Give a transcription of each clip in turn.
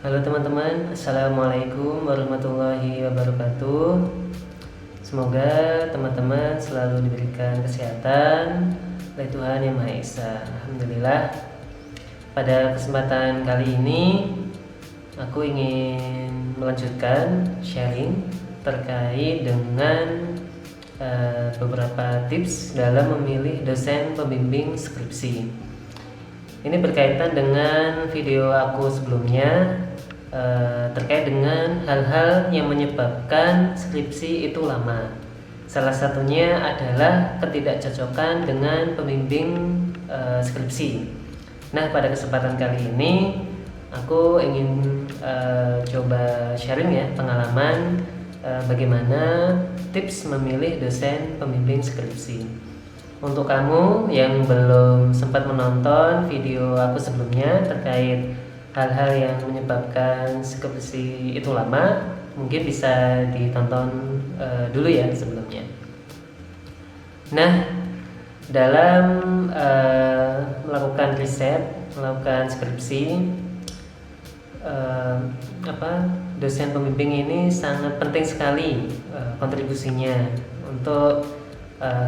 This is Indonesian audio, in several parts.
Halo teman-teman, Assalamualaikum warahmatullahi wabarakatuh. Semoga teman-teman selalu diberikan kesehatan oleh Tuhan Yang Maha Esa. Alhamdulillah. Pada kesempatan kali ini aku ingin melanjutkan sharing terkait dengan beberapa tips dalam memilih dosen pembimbing skripsi. Ini berkaitan dengan video aku sebelumnya terkait dengan hal-hal yang menyebabkan skripsi itu lama. Salah satunya adalah ketidakcocokan dengan pembimbing skripsi. Nah, pada kesempatan kali ini aku ingin coba sharing ya pengalaman bagaimana tips memilih dosen pembimbing skripsi. Untuk kamu yang belum sempat menonton video aku sebelumnya terkait hal-hal yang menyebabkan skripsi itu lama, mungkin bisa ditonton dulu ya sebelumnya. Nah, dalam melakukan riset, melakukan skripsi, dosen pembimbing ini sangat penting sekali kontribusinya untuk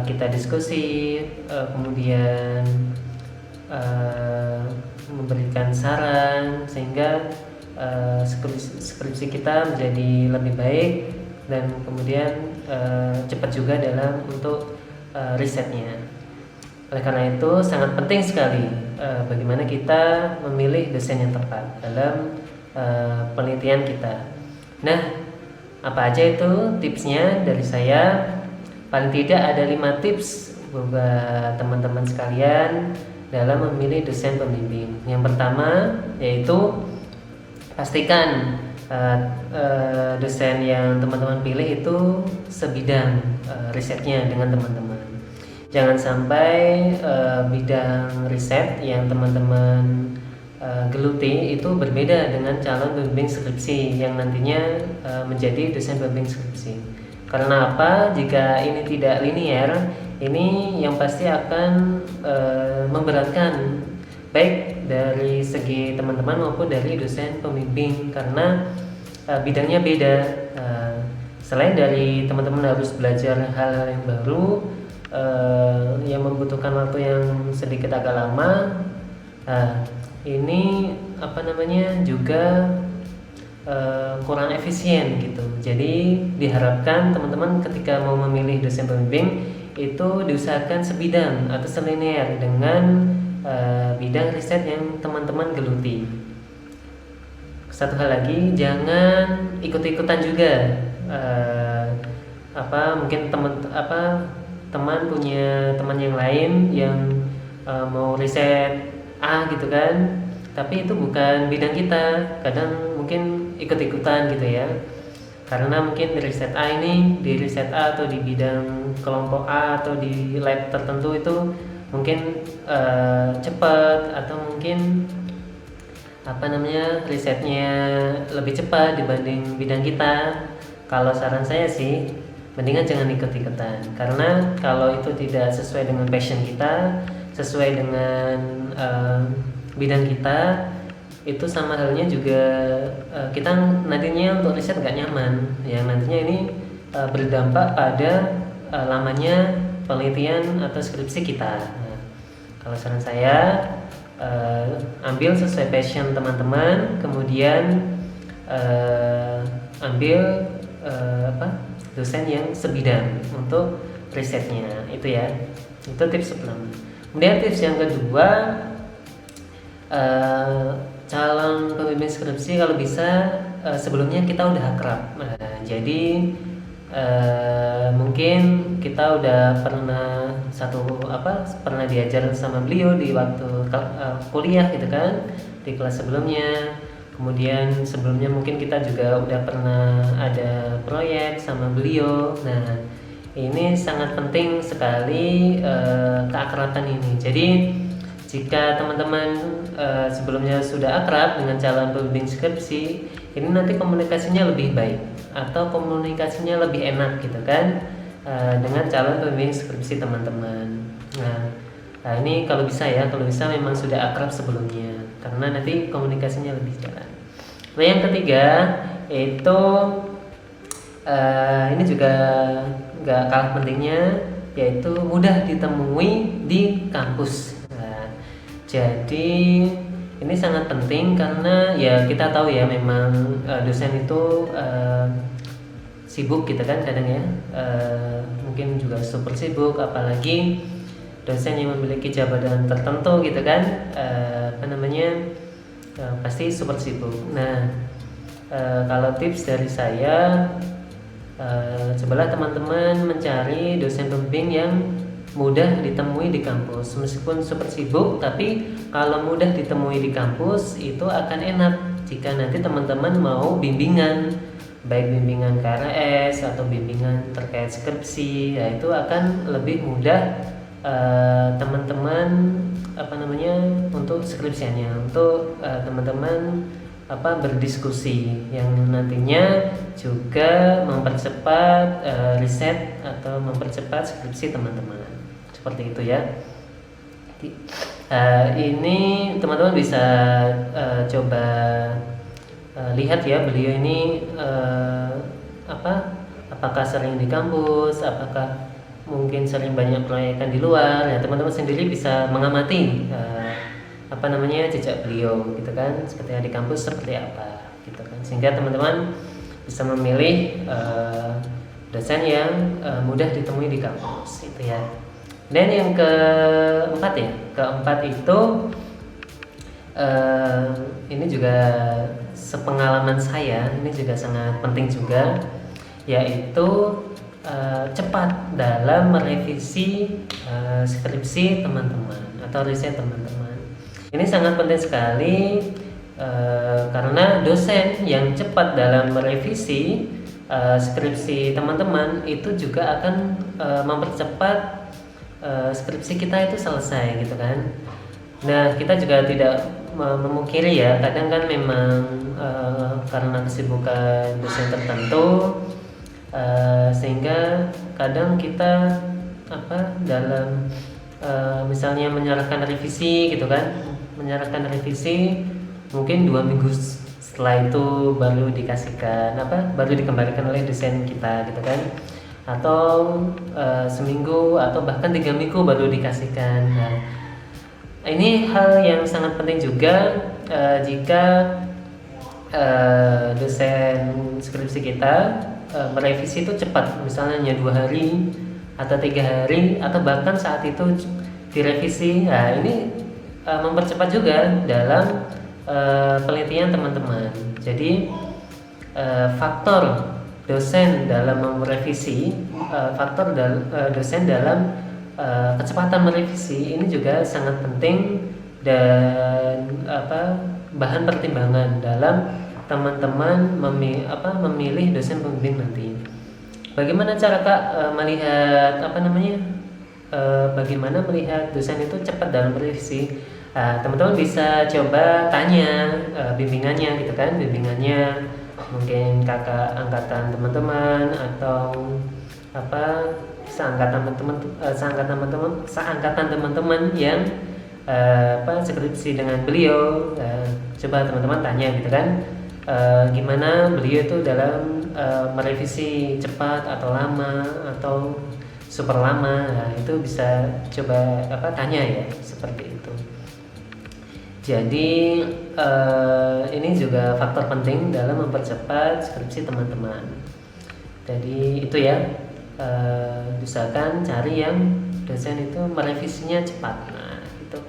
kita diskusi, kemudian memberikan saran sehingga skripsi kita menjadi lebih baik dan kemudian cepat juga dalam untuk risetnya. Oleh karena itu sangat penting sekali bagaimana kita memilih dosen yang tepat dalam penelitian kita. Nah, apa aja itu tipsnya dari saya? Paling tidak ada 5 tips buat teman-teman sekalian dalam memilih dosen pembimbing. Yang pertama yaitu pastikan dosen yang teman-teman pilih itu sebidang risetnya dengan teman-teman. Jangan sampai bidang riset yang teman-teman geluti itu berbeda dengan calon pembimbing skripsi yang nantinya menjadi dosen pembimbing skripsi. Karena apa? Jika ini tidak linear, ini yang pasti akan memberatkan baik dari segi teman-teman maupun dari dosen pembimbing karena bidangnya beda. Selain dari teman-teman harus belajar hal-hal yang baru yang membutuhkan waktu yang sedikit agak lama, ini juga kurang efisien gitu. Jadi diharapkan teman-teman ketika mau memilih dosen pembimbing itu diusahakan sebidang atau selinear dengan bidang riset yang teman-teman geluti. Satu hal lagi, jangan ikut-ikutan juga. Mungkin teman punya teman yang lain yang mau riset A gitu kan, tapi itu bukan bidang kita. Kadang mungkin ikut-ikutan gitu ya, karena mungkin di riset A atau di bidang kelompok A atau di lab tertentu itu mungkin cepat atau mungkin risetnya lebih cepat dibanding bidang kita. Kalau saran saya sih mendingan jangan ikut-ikutan, karena kalau itu tidak sesuai dengan passion kita, sesuai dengan bidang kita, itu sama halnya juga kita nantinya untuk riset gak nyaman, yang nantinya ini berdampak pada lamanya penelitian atau skripsi kita. Nah, kalau saran saya ambil sesuai passion teman-teman, kemudian ambil dosen yang sebidang untuk risetnya, itu ya. Itu tips pertama. Kemudian tips yang kedua, calon pembimbing skripsi kalau bisa sebelumnya kita udah akrab. Jadi mungkin kita udah pernah diajar sama beliau di waktu kuliah gitu kan, di kelas sebelumnya. Kemudian sebelumnya mungkin kita juga udah pernah ada proyek sama beliau. Nah, ini sangat penting sekali keakraban ini. Jadi jika teman-teman sebelumnya sudah akrab dengan calon pembimbing skripsi, ini nanti komunikasinya lebih baik atau komunikasinya lebih enak gitu kan dengan calon pembimbing skripsi teman-teman. Nah, ini kalau bisa memang sudah akrab sebelumnya, karena nanti komunikasinya lebih jalan. Nah, yang ketiga itu ini juga nggak kalah pentingnya, yaitu mudah ditemui di kampus. Nah, jadi ini sangat penting karena ya kita tahu ya memang dosen itu sibuk gitu kan kadang ya, mungkin juga super sibuk, apalagi dosen yang memiliki jabatan tertentu gitu kan, pasti super sibuk. Nah, kalau tips dari saya, cobalah teman-teman mencari dosen pembimbing yang mudah ditemui di kampus. Meskipun super sibuk, tapi kalau mudah ditemui di kampus itu akan enak jika nanti teman-teman mau bimbingan, baik bimbingan KRS atau bimbingan terkait skripsi, ya itu akan lebih mudah teman-teman untuk skripsiannya, untuk teman-teman berdiskusi yang nantinya juga mempercepat riset atau mempercepat skripsi teman-teman, seperti itu ya. Ini teman-teman bisa coba lihat ya, beliau ini apakah sering di kampus, apakah mungkin sering banyak proyekan di luar. Ya, teman-teman sendiri bisa mengamati jejak beliau gitu kan, seperti di kampus seperti apa gitu kan, sehingga teman-teman bisa memilih dosen yang mudah ditemui di kampus itu ya. Dan yang keempat itu ini juga sepengalaman saya, ini juga sangat penting juga, yaitu cepat dalam merevisi skripsi teman-teman atau riset teman-teman. Ini sangat penting sekali karena dosen yang cepat dalam merevisi skripsi teman-teman itu juga akan mempercepat skripsi kita itu selesai gitu kan. Nah, kita juga tidak memungkiri ya, kadang kan memang karena kesibukan dosen tertentu sehingga kadang kita dalam misalnya menyerahkan revisi gitu kan, mungkin 2 minggu setelah itu baru dikembalikan oleh dosen kita gitu kan, atau seminggu atau bahkan 3 minggu baru dikasihkan. Nah, ini hal yang sangat penting juga jika dosen skripsi kita merevisi itu cepat, misalnya hanya 2 hari atau 3 hari atau bahkan saat itu direvisi. Nah, ini mempercepat juga dalam penelitian teman-teman. Jadi faktor dosen dalam merevisi, dosen dalam kecepatan merevisi ini juga sangat penting dan bahan pertimbangan dalam teman-teman memilih dosen pembimbing nanti. Bagaimana cara Kak melihat bagaimana melihat dosen itu cepat dalam merevisi? Teman-teman bisa coba tanya bimbingannya gitu kan, bimbingannya mungkin kakak angkatan teman-teman atau seangkatan teman-teman yang skripsi dengan beliau. Coba teman-teman tanya gitu kan, gimana beliau itu dalam merevisi, cepat atau lama atau super lama. Nah, itu bisa coba tanya ya, seperti itu. Jadi ini juga faktor penting dalam mempercepat skripsi teman-teman. Jadi itu ya, usahakan cari yang dosen itu merevisinya cepat. Nah, itu.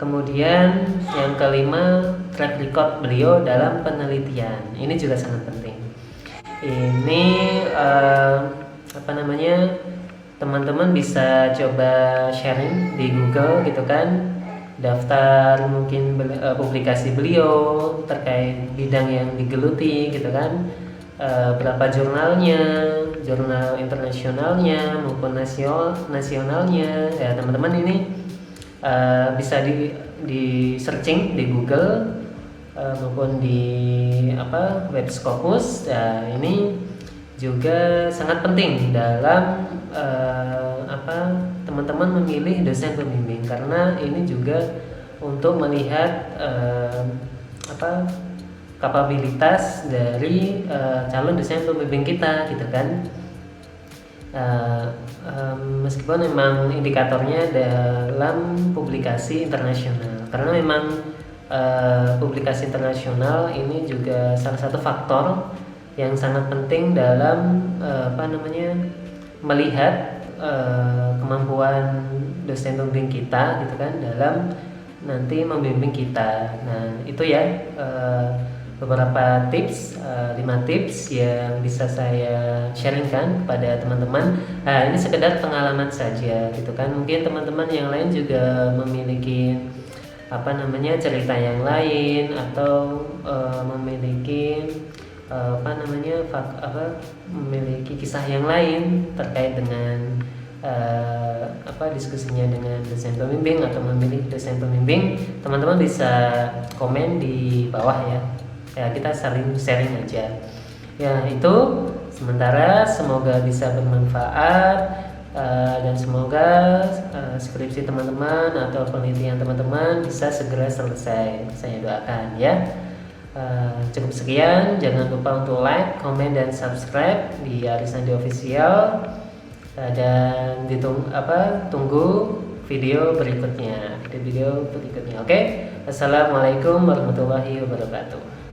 Kemudian yang kelima, track record beliau dalam penelitian. Ini juga sangat penting. Ini teman-teman bisa coba sharing di Google gitu kan, daftar mungkin publikasi beliau terkait bidang yang digeluti gitu kan, berapa jurnalnya, jurnal internasionalnya maupun nasionalnya ya. Teman-teman ini bisa di searching di Google maupun di web Scopus. Ya, ini juga sangat penting dalam teman-teman memilih dosen pembimbing, karena ini juga untuk melihat kapabilitas dari calon dosen pembimbing kita gitu kan. Meskipun memang indikatornya dalam publikasi internasional, karena memang publikasi internasional ini juga salah satu faktor yang sangat penting dalam melihat kemampuan dosen pembimbing kita gitu kan dalam nanti membimbing kita. Nah itu ya beberapa tips, 5 tips yang bisa saya sharingkan kepada teman-teman. Nah ini sekedar pengalaman saja gitu kan, mungkin teman-teman yang lain juga memiliki cerita yang lain atau memiliki memiliki kisah yang lain terkait dengan diskusinya dengan dosen pembimbing atau memilih dosen pembimbing. Teman-teman bisa komen di bawah ya, kita saling sharing aja ya. Itu sementara, semoga bisa bermanfaat dan semoga skripsi teman-teman atau penelitian teman-teman bisa segera selesai, saya doakan ya. Cukup sekian, jangan lupa untuk like, komen, dan subscribe di Arisandi Official, dan tunggu video berikutnya. Oke, assalamualaikum warahmatullahi wabarakatuh.